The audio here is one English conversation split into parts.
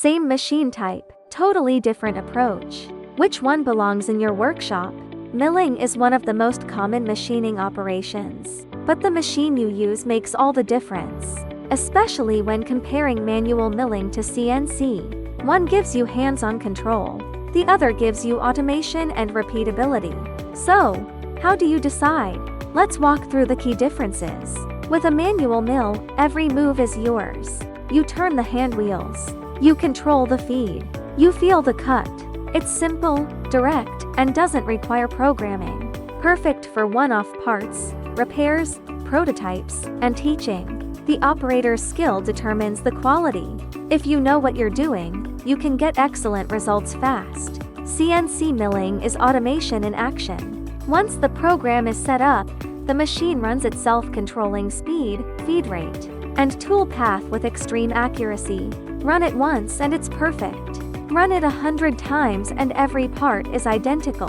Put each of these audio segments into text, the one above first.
Same machine type, totally different approach. Which one belongs in your workshop? Milling is one of the most common machining operations, but the machine you use makes all the difference, especially when comparing manual milling to CNC. One gives you hands-on control, the other gives you automation and repeatability. So, how do you decide? Let's walk through the key differences. With a manual mill, every move is yours. You turn the hand wheels. You control the feed. You feel the cut. It's simple, direct, and doesn't require programming. Perfect for one-off parts, repairs, prototypes, and teaching. The operator's skill determines the quality. If you know what you're doing, you can get excellent results fast. CNC milling is automation in action. Once the program is set up, the machine runs itself, controlling speed, feed rate, and tool path with extreme accuracy. Run it once and it's perfect. Run it 100 times and every part is identical.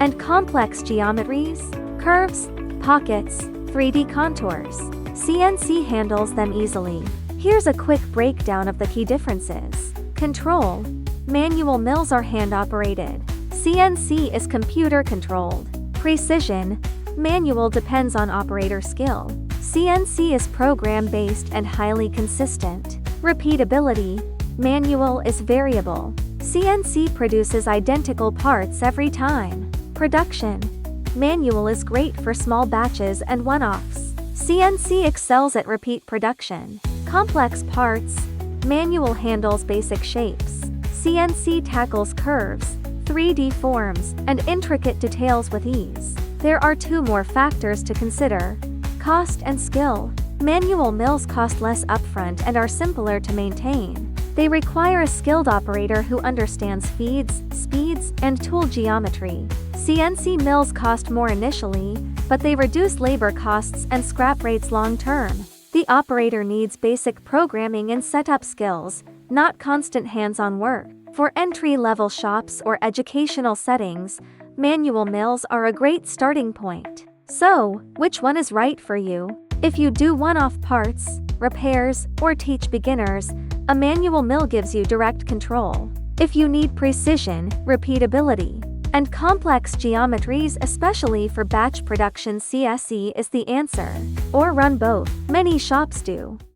And complex geometries, curves, pockets, 3D contours, CNC handles them easily. Here's a quick breakdown of the key differences. Control. Manual mills are hand-operated. CNC is computer-controlled. Precision. Manual depends on operator skill. CNC is program-based and highly consistent. Repeatability. Manual is variable. CNC produces identical parts every time. Production. Manual is great for small batches and one-offs. CNC excels at repeat production. Complex parts. Manual handles basic shapes. CNC tackles curves, 3D forms, and intricate details with ease. There are two more factors to consider: cost and skill. Manual mills cost less upfront and are simpler to maintain. They require a skilled operator who understands feeds, speeds, and tool geometry. CNC mills cost more initially, but they reduce labor costs and scrap rates long-term. The operator needs basic programming and setup skills, not constant hands-on work. For entry-level shops or educational settings, manual mills are a great starting point. So, which one is right for you? If you do one-off parts, repairs, or teach beginners, a manual mill gives you direct control. If you need precision, repeatability, and complex geometries, especially for batch production, CNC is the answer. Or run both. Many shops do.